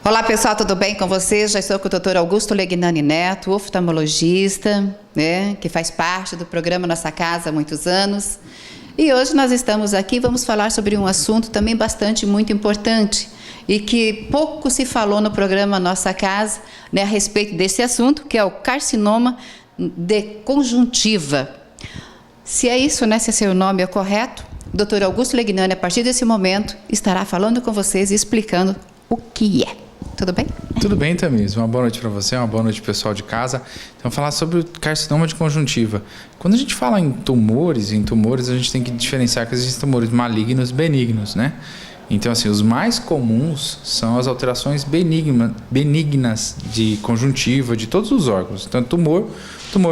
Olá pessoal, tudo bem com vocês? Já estou com o Dr. Augusto Legnani Neto, oftalmologista, que faz parte do programa Nossa Casa há muitos anos. E hoje nós estamos aqui, vamos falar sobre um assunto também muito importante e que pouco se falou no programa Nossa Casa, a respeito desse assunto, que é o carcinoma de conjuntiva. Se é isso, se seu nome é correto, o Dr. Augusto Legnani, a partir desse momento, estará falando com vocês e explicando o que é. Tudo bem? Tudo bem, Tamiris. Uma boa noite para você, uma boa noite pessoal de casa. Então, falar sobre o carcinoma de conjuntiva. Quando a gente fala em tumores a gente tem que diferenciar que existem tumores malignos e benignos, né? Então, assim, os mais comuns são as alterações benignas de conjuntiva de todos os órgãos. Então, tumor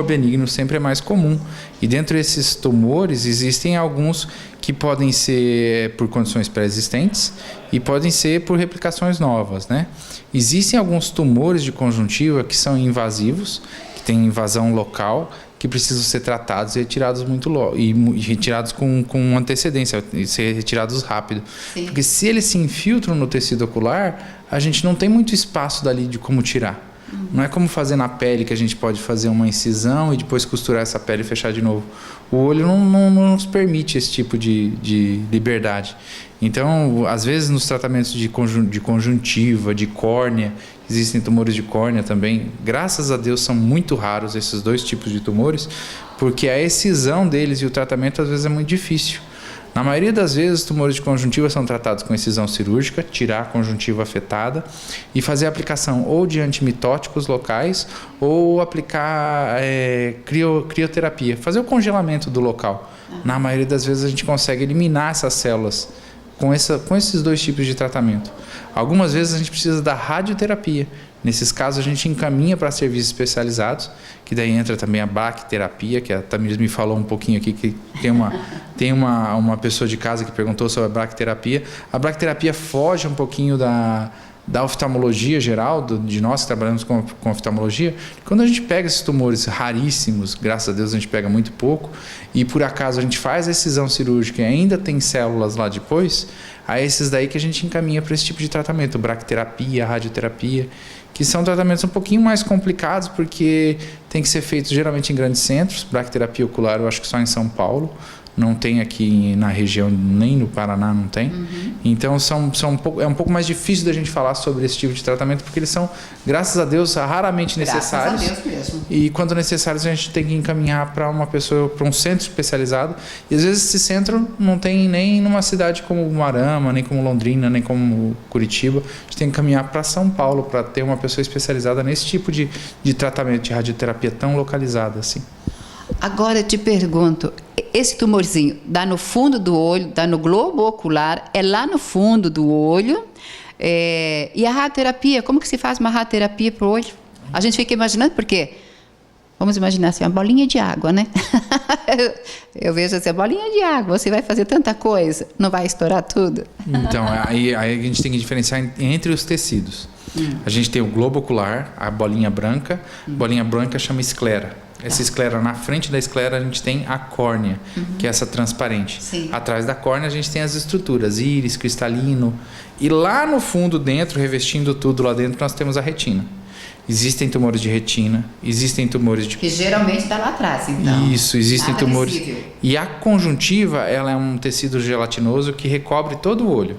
benigno sempre é mais comum. E dentro desses tumores existem alguns que podem ser por condições pré-existentes e podem ser por replicações novas, né? Existem alguns tumores de conjuntiva que são invasivos, que têm invasão local, que precisam ser tratados e retirados retirados com antecedência, ser retirados rápido. Sim. Porque se eles se infiltram no tecido ocular, a gente não tem muito espaço dali de como tirar. Não é como fazer na pele, que a gente pode fazer uma incisão e depois costurar essa pele e fechar de novo. O olho não nos permite esse tipo de liberdade. Então, às vezes, nos tratamentos de conjuntiva, de córnea, existem tumores de córnea também. Graças a Deus, são muito raros esses dois tipos de tumores, porque a excisão deles e o tratamento, às vezes, é muito difícil. Na maioria das vezes, os tumores de conjuntiva são tratados com excisão cirúrgica, tirar a conjuntiva afetada e fazer a aplicação ou de antimitóticos locais ou aplicar crioterapia, fazer o congelamento do local. Na maioria das vezes, a gente consegue eliminar essas células com esses dois tipos de tratamento. Algumas vezes, a gente precisa da radioterapia. Nesses casos, a gente encaminha para serviços especializados, que daí entra também a bracterapia, que a Tamiris me falou um pouquinho aqui, que tem uma pessoa de casa que perguntou sobre a bracterapia. A bracterapia foge um pouquinho da oftalmologia geral, de nós que trabalhamos com oftalmologia. Quando a gente pega esses tumores raríssimos, graças a Deus a gente pega muito pouco, e por acaso a gente faz a excisão cirúrgica e ainda tem células lá depois, aí é esses daí que a gente encaminha para esse tipo de tratamento, bracterapia, radioterapia, que são tratamentos um pouquinho mais complicados, porque tem que ser feito geralmente em grandes centros. Bracterapia ocular eu acho que só em São Paulo, não tem aqui na região, nem no Paraná não tem. Então é um pouco mais difícil da gente falar sobre esse tipo de tratamento, porque eles são, graças a Deus, raramente necessários. Graças a Deus mesmo. E quando necessários, a gente tem que encaminhar para um centro especializado. E às vezes esse centro não tem nem numa cidade como Marama, nem como Londrina, nem como Curitiba. A gente tem que encaminhar para São Paulo para ter uma pessoa especializada nesse tipo de tratamento de radioterapia tão localizada assim. Agora eu te pergunto, esse tumorzinho dá no fundo do olho, dá no globo ocular, é lá no fundo do olho, e a radioterapia, como que se faz uma radioterapia para o olho? A gente fica imaginando, porque vamos imaginar assim, uma bolinha de água, né? Eu vejo assim, a bolinha de água, você vai fazer tanta coisa, não vai estourar tudo? Então, aí a gente tem que diferenciar entre os tecidos. A gente tem o globo ocular, a bolinha branca chama esclera. Essa esclera, na frente da esclera a gente tem a córnea, que é essa transparente. Sim. Atrás da córnea a gente tem as estruturas, íris, cristalino. E lá no fundo, dentro, revestindo tudo lá dentro, nós temos a retina. Existem tumores de retina, existem tumores de... Que geralmente está lá atrás, então. Isso, existem nada tumores... visível. E a conjuntiva, ela é um tecido gelatinoso que recobre todo o olho,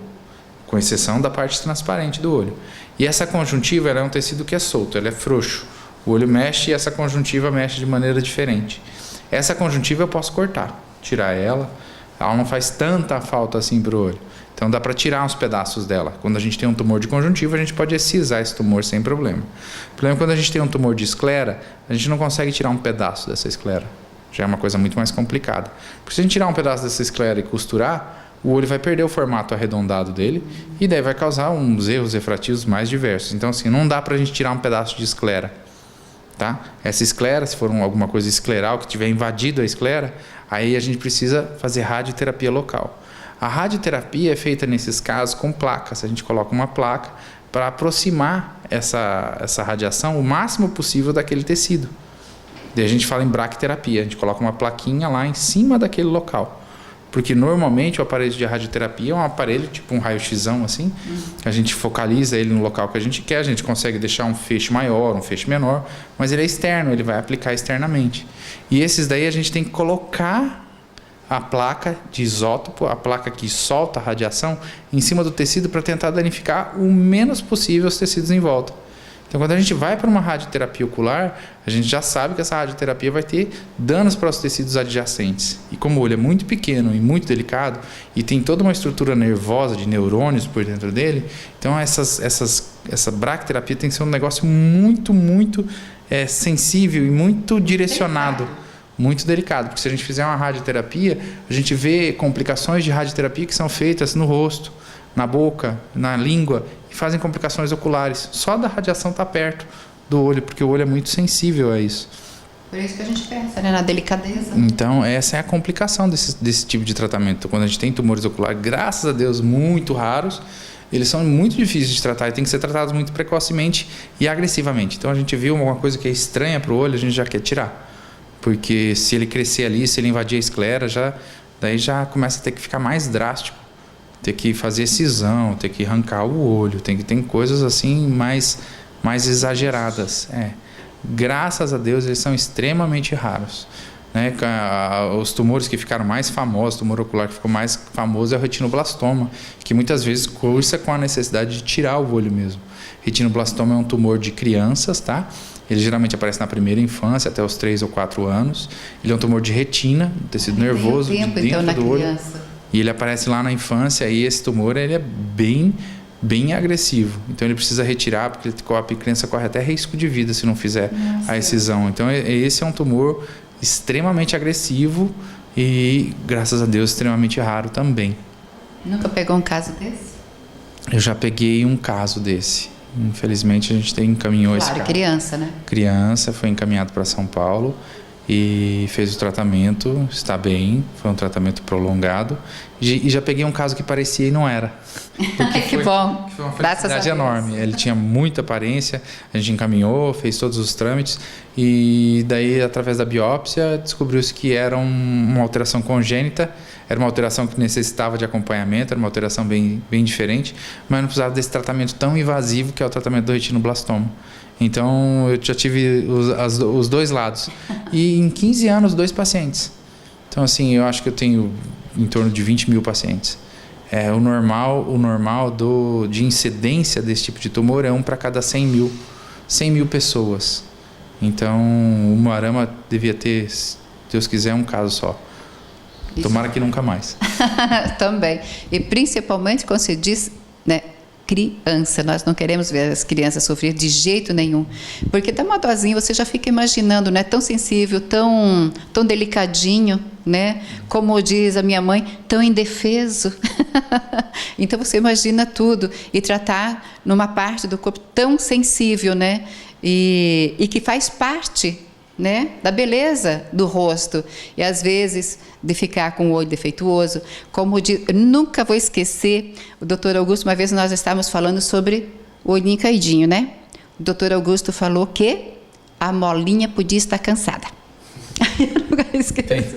com exceção da parte transparente do olho. E essa conjuntiva, ela é um tecido que é solto, ela é frouxo. O olho mexe e essa conjuntiva mexe de maneira diferente. Essa conjuntiva eu posso cortar, tirar ela não faz tanta falta assim para o olho. Então dá para tirar uns pedaços dela. Quando a gente tem um tumor de conjuntiva, a gente pode excisar esse tumor sem problema. O problema é quando a gente tem um tumor de esclera, a gente não consegue tirar um pedaço dessa esclera. Já é uma coisa muito mais complicada. Porque se a gente tirar um pedaço dessa esclera e costurar, o olho vai perder o formato arredondado dele e daí vai causar uns erros refrativos mais diversos. Então assim, não dá para a gente tirar um pedaço de esclera. Tá? Essa esclera, se for alguma coisa escleral que tiver invadido a esclera, aí a gente precisa fazer radioterapia local. A radioterapia é feita nesses casos com placas. A gente coloca uma placa para aproximar essa radiação o máximo possível daquele tecido. Daí a gente fala em bracterapia, a gente coloca uma plaquinha lá em cima daquele local. Porque normalmente o aparelho de radioterapia é um aparelho tipo um raio-xão assim, a gente focaliza ele no local que a gente quer, a gente consegue deixar um feixe maior, um feixe menor, mas ele é externo, ele vai aplicar externamente. E esses daí a gente tem que colocar a placa de isótopo, a placa que solta a radiação, em cima do tecido para tentar danificar o menos possível os tecidos em volta. Então, quando a gente vai para uma radioterapia ocular, a gente já sabe que essa radioterapia vai ter danos para os tecidos adjacentes. E como o olho é muito pequeno e muito delicado, e tem toda uma estrutura nervosa de neurônios por dentro dele, então essa bracterapia tem que ser um negócio muito, muito sensível e muito direcionado. Muito delicado, porque se a gente fizer uma radioterapia, a gente vê complicações de radioterapia que são feitas no rosto, na boca, na língua, e fazem complicações oculares. Só da radiação estar perto do olho, porque o olho é muito sensível a isso. Por isso que a gente pensa, né, na delicadeza. Então, essa é a complicação desse tipo de tratamento. Quando a gente tem tumores oculares, graças a Deus, muito raros, eles são muito difíceis de tratar e tem que ser tratados muito precocemente e agressivamente. Então, a gente viu uma coisa que é estranha para o olho, a gente já quer tirar. Porque se ele crescer ali, se ele invadir a esclera, daí já começa a ter que ficar mais drástico. Ter que fazer cisão, ter que arrancar o olho, tem coisas assim mais exageradas. Graças a Deus, eles são extremamente raros. Né? Os tumores que ficaram mais famosos, o tumor ocular que ficou mais famoso é o retinoblastoma, que muitas vezes cursa com a necessidade de tirar o olho mesmo. Retinoblastoma é um tumor de crianças, tá? Ele geralmente aparece na primeira infância, até os 3 ou 4 anos. Ele é um tumor de retina, tecido nervoso, de dentro então, do olho. Criança. E ele aparece lá na infância, e esse tumor ele é bem agressivo. Então, ele precisa retirar, porque a criança corre até risco de vida se não fizer a excisão. Então, esse é um tumor extremamente agressivo e, graças a Deus, extremamente raro também. Nunca pegou um caso desse? Eu já peguei um caso desse. Infelizmente, a gente encaminhou esse caso. Criança, né? Criança, foi encaminhado para São Paulo e fez o tratamento, está bem, foi um tratamento prolongado. E já peguei um caso que parecia e não era. Que bom. Foi uma felicidade enorme. Ele tinha muita aparência, a gente encaminhou, fez todos os trâmites e daí, através da biópsia, descobriu-se que era uma alteração congênita, era uma alteração que necessitava de acompanhamento, era uma alteração bem diferente, mas não precisava desse tratamento tão invasivo que é o tratamento do retinoblastoma. Então, eu já tive os dois lados. E em 15 anos, 2 pacientes. Então, assim, eu acho que eu tenho em torno de 20 mil pacientes. O normal de incidência desse tipo de tumor é 1 para cada 100 mil pessoas. Então, o Umuarama devia ter, se Deus quiser, um caso só. Tomara que nunca mais. Também. E principalmente quando se diz, né, criança, nós não queremos ver as crianças sofrer de jeito nenhum, porque dá uma dosinha, você já fica imaginando, né, tão sensível, tão delicadinho, né, como diz a minha mãe, tão indefeso. Então você imagina tudo e tratar numa parte do corpo tão sensível, né, e que faz parte, né, da beleza do rosto, e às vezes de ficar com o olho defeituoso, como nunca vou esquecer, o doutor Augusto, uma vez nós estávamos falando sobre o olhinho caidinho, né? O doutor Augusto falou que a molinha podia estar cansada. Eu nunca esqueço.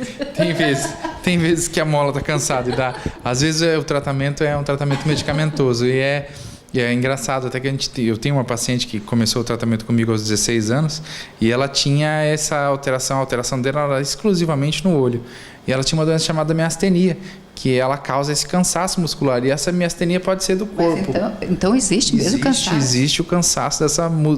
Tem vezes que a mola está cansada, às vezes o tratamento é um tratamento medicamentoso e é engraçado, até que eu tenho uma paciente que começou o tratamento comigo aos 16 anos e ela tinha essa alteração, a alteração dela era exclusivamente no olho. E ela tinha uma doença chamada miastenia, que ela causa esse cansaço muscular. E essa miastenia pode ser do corpo. Mas então existe mesmo cansaço? Existe o cansaço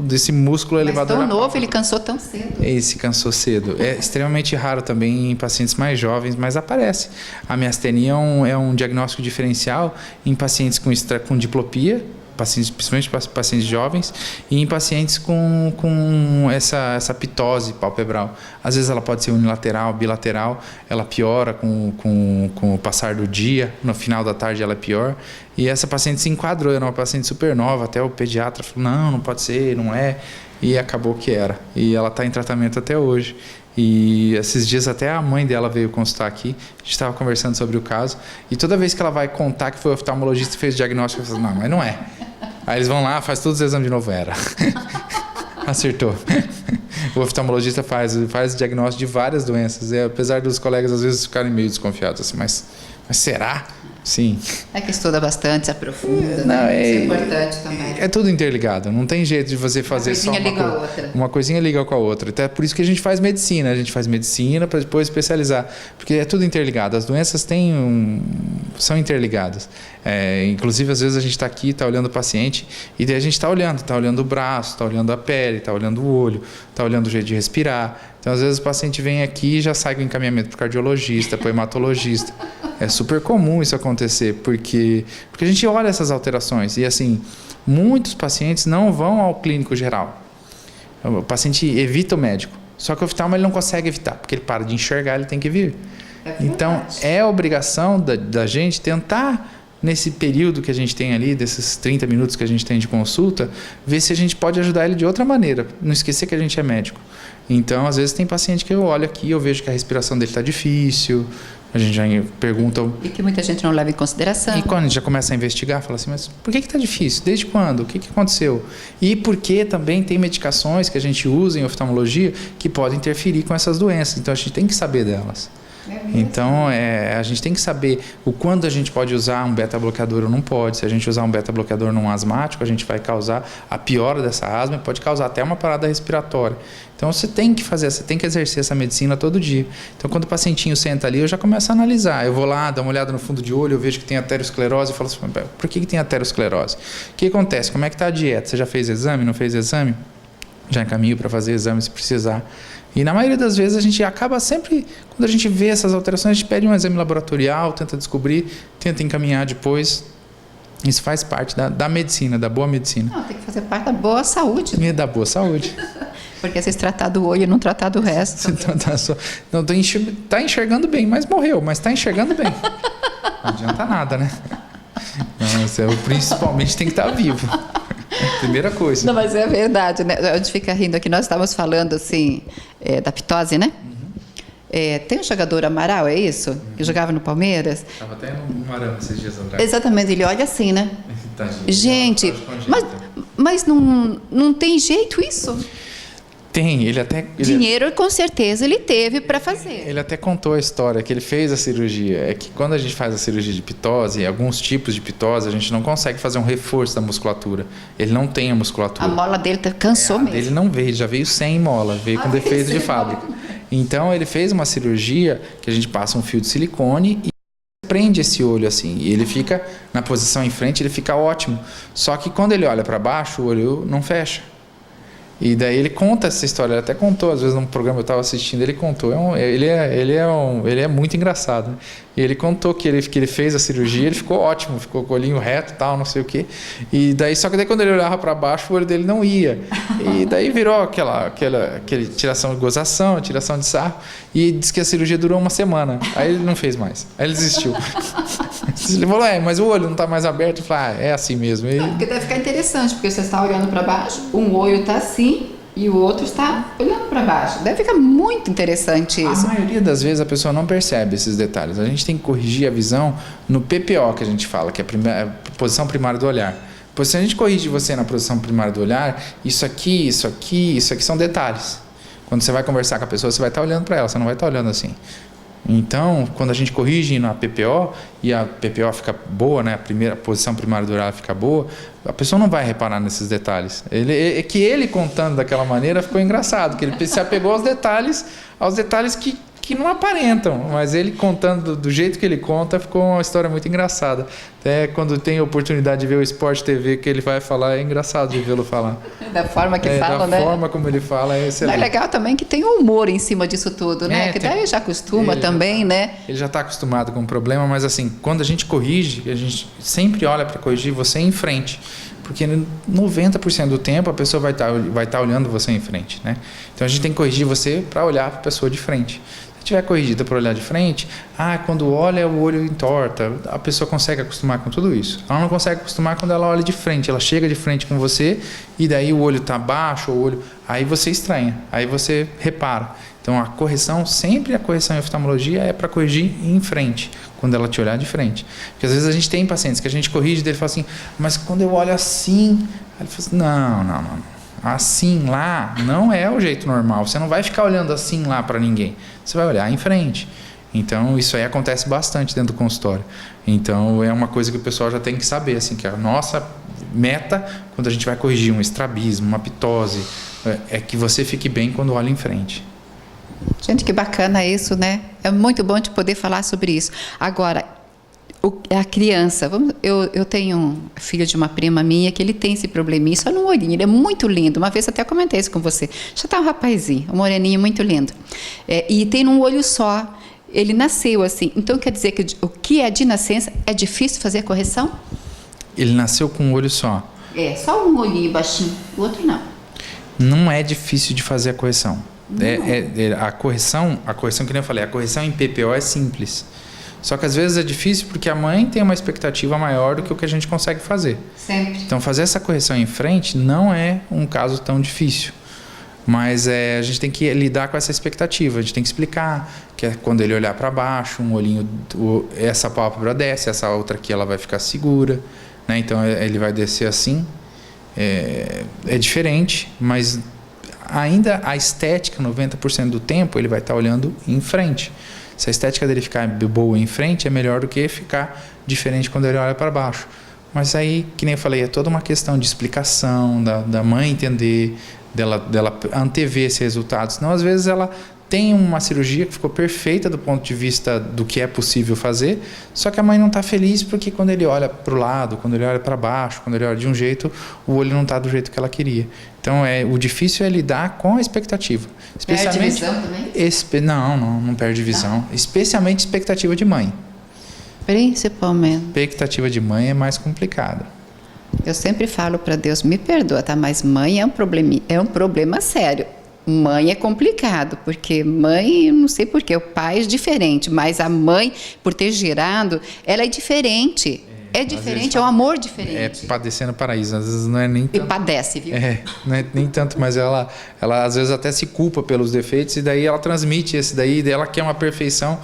desse músculo elevador. Mas tão novo, ele cansou tão cedo. Esse cansou cedo. É extremamente raro também em pacientes mais jovens, mas aparece. A miastenia é um diagnóstico diferencial em pacientes com diplopia, principalmente pacientes jovens, e em pacientes com essa pitose palpebral. Às vezes ela pode ser unilateral, bilateral, ela piora com o passar do dia, no final da tarde ela é pior, e essa paciente se enquadrou, era uma paciente super nova, até o pediatra falou, não pode ser, não é, e acabou que era, e ela está em tratamento até hoje. E esses dias até a mãe dela veio consultar aqui, a gente estava conversando sobre o caso, e toda vez que ela vai contar que foi o oftalmologista que fez o diagnóstico, ela fala, não, mas não é. Aí eles vão lá, faz todos os exames de novo, era. Acertou. O oftalmologista faz diagnóstico de várias doenças, apesar dos colegas às vezes ficarem meio desconfiados, assim, mas Mas será? Sim. É que estuda bastante, se aprofunda, Não, né? Isso é importante também. É tudo interligado, não tem jeito de você fazer só Uma coisinha liga a outra. Uma coisinha liga com a outra. Até por isso que a gente faz medicina para depois especializar, porque é tudo interligado. As doenças são interligadas. Inclusive, às vezes a gente está aqui, está olhando o paciente e daí a gente está olhando o braço, está olhando a pele, está olhando o olho, está olhando o jeito de respirar. Então, às vezes o paciente vem aqui e já sai com encaminhamento para o cardiologista, para o hematologista. É super comum isso acontecer, porque a gente olha essas alterações e, assim, muitos pacientes não vão ao clínico geral. O paciente evita o médico, só que o oftalmo ele não consegue evitar, porque ele para de enxergar, ele tem que vir. Então, é obrigação da gente tentar, nesse período que a gente tem ali, desses 30 minutos que a gente tem de consulta, ver se a gente pode ajudar ele de outra maneira, não esquecer que a gente é médico. Então, às vezes tem paciente que eu olho aqui e eu vejo que a respiração dele está difícil, a gente já pergunta... E que muita gente não leva em consideração. E quando a gente já começa a investigar, fala assim, mas por que está difícil? Desde quando? O que aconteceu? E porque também tem medicações que a gente usa em oftalmologia que podem interferir com essas doenças, então a gente tem que saber delas. Então, a gente tem que saber o quando a gente pode usar um beta-bloqueador ou não pode. Se a gente usar um beta-bloqueador num asmático, a gente vai causar a piora dessa asma e pode causar até uma parada respiratória. Então, você tem que exercer essa medicina todo dia. Então, quando o pacientinho senta ali, eu já começo a analisar. Eu vou lá, dar uma olhada no fundo de olho, eu vejo que tem aterosclerose e falo assim, por que tem aterosclerose? O que acontece? Como é que está a dieta? Você já fez exame? Não fez exame? Já encaminho para fazer exame se precisar. E na maioria das vezes a gente acaba sempre, quando a gente vê essas alterações, a gente pede um exame laboratorial, tenta descobrir, tenta encaminhar depois. Isso faz parte da medicina, da boa medicina. Não, tem que fazer parte da boa saúde. Né? E da boa saúde. Porque se tratar do olho e não tratar do resto. Não está enxergando bem, mas morreu, mas está enxergando bem. Não adianta nada, né? Não, principalmente tem que estar vivo. Primeira coisa. Não, mas é verdade, né? A gente fica rindo aqui. Nós estávamos falando, assim, da pitose, né? Tem um jogador Amaral, é isso? Que jogava no Palmeiras. Estava até no Arame esses dias atrás. Exatamente, ele olha assim, né? Tadinho, gente, mas não tem jeito isso? Tem, ele até... Dinheiro, com certeza, ele teve para fazer. Ele até contou a história, que ele fez a cirurgia. É que quando a gente faz a cirurgia de pitose, alguns tipos de pitose, a gente não consegue fazer um reforço da musculatura. Ele não tem a musculatura. A mola dele cansou mesmo. Ele não veio, ele já veio sem mola, veio com defeito de fábrica. Então, ele fez uma cirurgia que a gente passa um fio de silicone e prende esse olho assim. E ele fica na posição em frente, ele fica ótimo. Só que quando ele olha para baixo, o olho não fecha. E daí ele conta essa história, ele até contou, às vezes num programa que eu estava assistindo, ele contou, ele é muito engraçado, né? E ele contou que ele fez a cirurgia, ele ficou ótimo, ficou com o olhinho reto e tal, não sei o quê. E daí, só que daí quando ele olhava para baixo, o olho dele não ia. E daí virou aquele tiração de gozação, tiração de sarro, e disse que a cirurgia durou uma semana. Aí ele não fez mais, aí ele desistiu. Ele falou, mas o olho não está mais aberto. Eu falei, é assim mesmo. E... Porque deve ficar interessante, porque você está olhando para baixo, um olho está assim e o outro está olhando para baixo. Deve ficar muito interessante isso. A maioria das vezes a pessoa não percebe esses detalhes. A gente tem que corrigir a visão no PPO, que a gente fala, que é a posição primária do olhar. Pois se a gente corrige você na posição primária do olhar, isso aqui são detalhes. Quando você vai conversar com a pessoa, você vai estar olhando para ela, você não vai estar olhando assim. Então, quando a gente corrige na PPO e a PPO fica boa, né, a posição primária do olhar fica boa, a pessoa não vai reparar nesses detalhes. Ele contando daquela maneira ficou engraçado, que ele se apegou aos detalhes que não aparentam, mas ele contando do jeito que ele conta, ficou uma história muito engraçada. Até quando tem a oportunidade de ver o Sport TV que ele vai falar, é engraçado de vê-lo falar. Da forma que fala, né? Da forma como ele fala, é excelente. É legal também que tem humor em cima disso tudo, né? Que daí já acostuma também, né? Ele já está acostumado com o problema, mas assim, quando a gente corrige, a gente sempre olha para corrigir você em frente. Porque 90% do tempo a pessoa vai estar olhando você em frente, né? Então a gente tem que corrigir você para olhar para a pessoa de frente. Se tiver corrigida para olhar de frente, quando olha o olho entorta, a pessoa consegue acostumar com tudo isso. Ela não consegue acostumar quando ela olha de frente, ela chega de frente com você e daí o olho está baixo, aí você estranha, aí você repara. Então a correção em oftalmologia é para corrigir em frente, quando ela te olhar de frente. Porque às vezes a gente tem pacientes que a gente corrige e ele fala assim, mas quando eu olho assim, ele fala assim, não. Assim lá não é o jeito normal. Você não vai ficar olhando assim lá para ninguém. Você vai olhar em frente. Então, isso aí acontece bastante dentro do consultório. Então, é uma coisa que o pessoal já tem que saber, assim, que a nossa meta, quando a gente vai corrigir um estrabismo, uma ptose, é que você fique bem quando olha em frente. Gente, que bacana isso, né? É muito bom de poder falar sobre isso. Agora, a criança, eu tenho um filho de uma prima minha que ele tem esse probleminha, só no olhinho, ele é muito lindo. Uma vez eu até comentei isso com você. Já tá um rapazinho, um moreninho muito lindo. E tem num olho só. Ele nasceu assim. Então quer dizer que o que é de nascença é difícil fazer a correção? Ele nasceu com um olho só. Só um olhinho baixinho, o outro não. Não é difícil de fazer a correção. A correção que nem eu falei, a correção em PPO é simples. Só que às vezes é difícil porque a mãe tem uma expectativa maior do que o que a gente consegue fazer. Sempre. Então fazer essa correção em frente não é um caso tão difícil. Mas a gente tem que lidar com essa expectativa. A gente tem que explicar que é quando ele olhar para baixo, um olhinho, essa pálpebra desce, essa outra aqui ela vai ficar segura, né? Então ele vai descer assim. É diferente, mas ainda a estética, 90% do tempo, ele vai estar olhando em frente. Se a estética dele ficar boa em frente, é melhor do que ficar diferente quando ele olha para baixo. Mas aí, que nem eu falei, é toda uma questão de explicação, da mãe entender, dela antever esse resultado. Senão, às vezes, ela tem uma cirurgia que ficou perfeita do ponto de vista do que é possível fazer, só que a mãe não está feliz porque quando ele olha para o lado, quando ele olha para baixo, quando ele olha de um jeito, o olho não está do jeito que ela queria. Então, o difícil é lidar com a expectativa. Especialmente, perde visão também? Não perde visão. Não. Especialmente expectativa de mãe. Principalmente. Expectativa de mãe é mais complicada. Eu sempre falo para Deus, me perdoa, tá? Mas mãe é um problema sério. Mãe é complicado, porque mãe, eu não sei porquê, o pai é diferente, mas a mãe, por ter gerado, ela é diferente. É diferente, é um amor diferente. É padecer no paraíso, às vezes não é nem tanto. E padece, viu? Não é nem tanto, mas ela às vezes até se culpa pelos defeitos e daí ela transmite esse daí, e daí ela quer uma perfeição,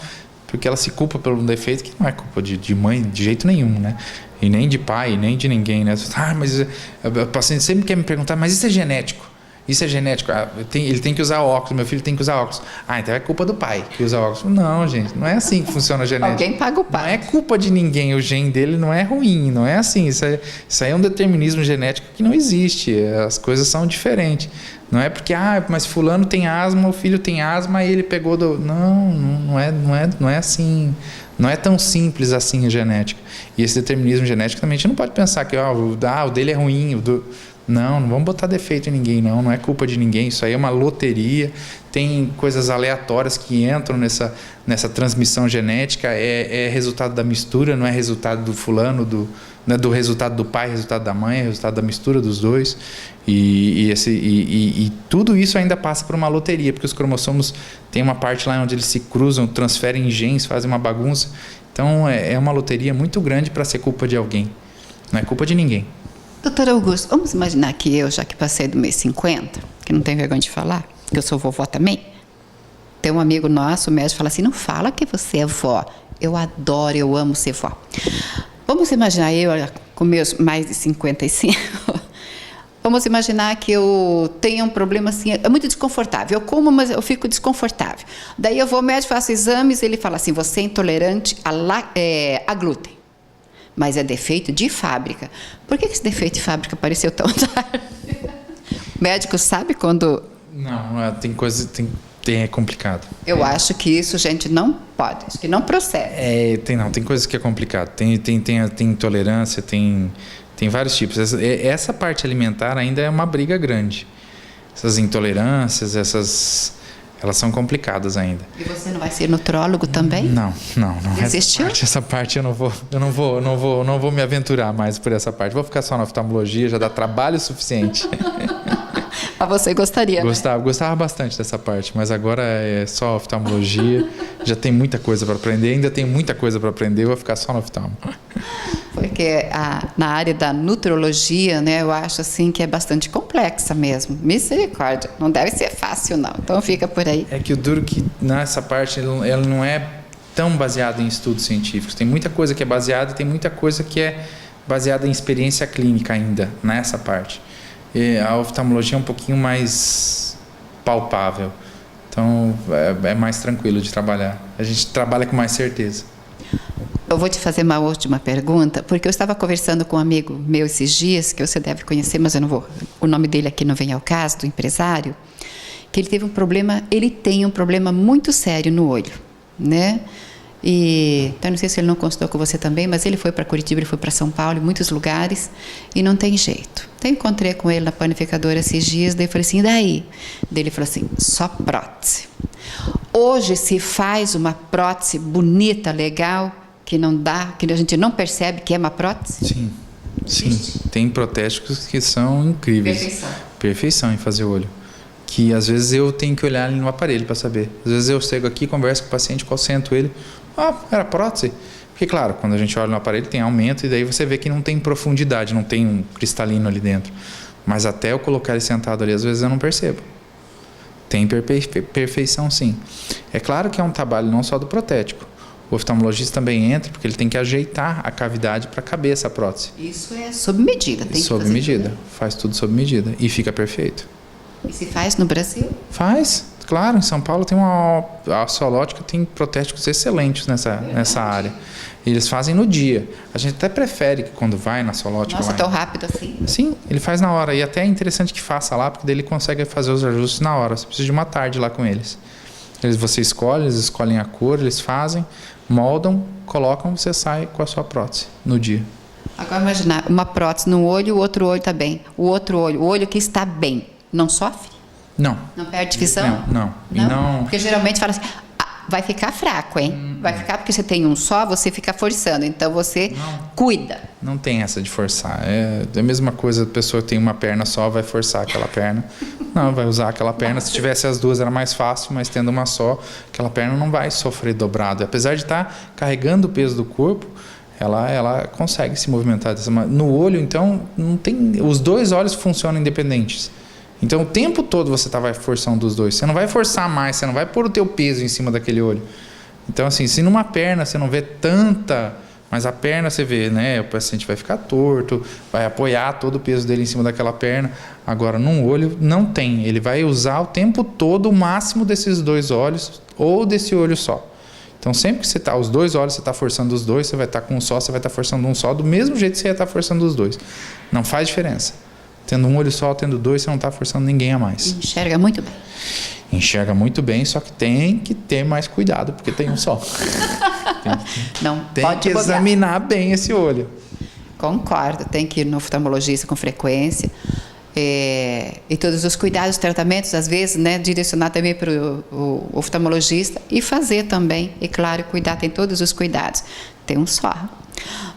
porque ela se culpa pelo defeito, que não é culpa de mãe de jeito nenhum, né? E nem de pai, nem de ninguém, né? Mas o paciente sempre quer me perguntar, mas isso é genético? Isso é genético? Ele tem que usar óculos, meu filho tem que usar óculos. Então é culpa do pai que usa óculos. Não, gente, não é assim que funciona a genética. Alguém paga o pai. Não é culpa de ninguém, o gene dele não é ruim, não é assim. Isso aí é um determinismo genético que não existe, as coisas são diferentes. Não é porque, mas fulano tem asma, o filho tem asma e ele pegou do... Não é assim, não é tão simples assim a genética. E esse determinismo genético também a gente não pode pensar que o dele é ruim, Não vamos botar defeito em ninguém, não é culpa de ninguém, isso aí é uma loteria, tem coisas aleatórias que entram nessa transmissão genética, é resultado da mistura, não é resultado do fulano, não é do resultado do pai, resultado da mãe, é resultado da mistura dos dois, e tudo isso ainda passa por uma loteria, porque os cromossomos tem uma parte lá onde eles se cruzam, transferem genes, fazem uma bagunça, então é uma loteria muito grande para ser culpa de alguém, não é culpa de ninguém. Doutor Augusto, vamos imaginar que eu, já que passei do mês 50, que não tenho vergonha de falar, que eu sou vovó também, tem um amigo nosso, o médico, fala assim, não fala que você é vó. Eu adoro, eu amo ser vó. Vamos imaginar eu, com meus mais de 55, vamos imaginar que eu tenho um problema assim, é muito desconfortável. Eu como, mas eu fico desconfortável. Daí eu vou ao médico, faço exames, ele fala assim, você é intolerante a glúten. Mas é defeito de fábrica. Por que esse defeito de fábrica apareceu tão tarde? O médico sabe quando... Não, tem coisa... É complicado. Eu acho que isso, gente, não pode. Acho que não procede. Tem coisas que é complicado. Tem intolerância, tem vários tipos. Essa parte alimentar ainda é uma briga grande. Essas intolerâncias, elas são complicadas ainda. E você não vai ser nutrólogo também? Não. Desistiu? Essa parte eu não vou me aventurar mais por essa parte. Vou ficar só na oftalmologia, já dá trabalho suficiente. Mas você gostaria, Gostava bastante dessa parte, mas agora é só oftalmologia. Já tem muita coisa para aprender, ainda tem muita coisa para aprender, eu vou ficar só no oftalmo. Porque na área da nutrologia, né, eu acho assim que é bastante complexa mesmo. Misericórdia, não deve ser fácil não. Então fica por aí. É que o duro que nessa parte ela não é tão baseada em estudos científicos. Tem muita coisa que é baseada, tem muita coisa que é baseada em experiência clínica ainda nessa parte. E a oftalmologia é um pouquinho mais palpável. Então, é mais tranquilo de trabalhar. A gente trabalha com mais certeza. Eu vou te fazer uma última pergunta, porque eu estava conversando com um amigo meu esses dias, que você deve conhecer, mas eu não vou. O nome dele aqui não vem ao caso, do empresário, que ele teve um problema, ele tem um problema muito sério no olho, né? Então, não sei se ele não consultou com você também, mas ele foi para Curitiba, ele foi para São Paulo, em muitos lugares, e não tem jeito. Então, encontrei com ele na panificadora esses dias, daí eu falei assim, e daí? Daí ele falou assim, só prótese. Hoje se faz uma prótese bonita, legal, que não dá, que a gente não percebe que é uma prótese? Sim, sim. Tem protéticos que são incríveis. Perfeição em fazer olho. Que às vezes eu tenho que olhar ali no aparelho para saber. Às vezes eu chego aqui, converso com o paciente, concentro ele. Era prótese. Porque, claro, quando a gente olha no aparelho tem aumento e daí você vê que não tem profundidade, não tem um cristalino ali dentro. Mas até eu colocar ele sentado ali, às vezes eu não percebo. Tem perfeição, sim. É claro que é um trabalho não só do protético. O oftalmologista também entra porque ele tem que ajeitar a cavidade para caber essa prótese. Isso é sob medida. Tem sob que fazer medida. tudo. Faz tudo sob medida. E fica perfeito. E se faz no Brasil? Faz. Claro, em São Paulo tem a Osteológica tem protéticos excelentes nessa área. E eles fazem no dia. A gente até prefere que quando vai na Osteológica... Nossa, tão rápido assim? Sim, ele faz na hora. E até é interessante que faça lá, porque daí ele consegue fazer os ajustes na hora. Você precisa de uma tarde lá com eles. Você escolhe, eles escolhem a cor, eles fazem, moldam, colocam, você sai com a sua prótese no dia. Agora imaginar, uma prótese no olho, o outro olho está bem. O olho que está bem, não sofre? Não. Não perde visão? Não. Não. Porque geralmente fala assim, vai ficar fraco, hein? Vai ficar porque você tem um só, você fica forçando. Então você cuida. Não tem essa de forçar. É a mesma coisa, a pessoa tem uma perna só, vai forçar aquela perna. Não, vai usar aquela perna. Se tivesse as duas era mais fácil, mas tendo uma só, aquela perna não vai sofrer dobrado. Apesar de estar carregando o peso do corpo, ela consegue se movimentar dessa maneira. No olho, então, não tem. Os dois olhos funcionam independentes. Então, o tempo todo você vai forçando os dois. Você não vai forçar mais, você não vai pôr o teu peso em cima daquele olho. Então, assim, se numa perna você não vê tanta... Mas a perna você vê, né? O paciente vai ficar torto, vai apoiar todo o peso dele em cima daquela perna. Agora, num olho, não tem. Ele vai usar o tempo todo o máximo desses dois olhos ou desse olho só. Então, sempre que você está, os dois olhos, você está forçando os dois, você vai estar com um só, você vai estar forçando um só, do mesmo jeito que você ia estar forçando os dois. Não faz diferença. Tendo um olho só, tendo dois, você não está forçando ninguém a mais. Enxerga muito bem. Enxerga muito bem, só que tem que ter mais cuidado, porque tem um só. Tem que examinar bem esse olho. Concordo, tem que ir no oftalmologista com frequência. E todos os cuidados, tratamentos, às vezes, né, direcionar também para o oftalmologista e fazer também. E claro, cuidar, tem todos os cuidados. Tem um só.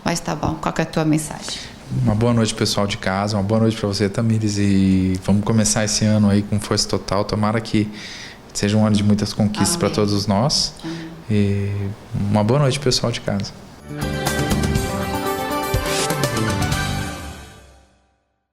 Mas tá bom, qual que é a tua mensagem? Uma boa noite, pessoal de casa. Uma boa noite para você, Tamires. E vamos começar esse ano aí com força total. Tomara que seja um ano de muitas conquistas para todos nós. E uma boa noite, pessoal de casa.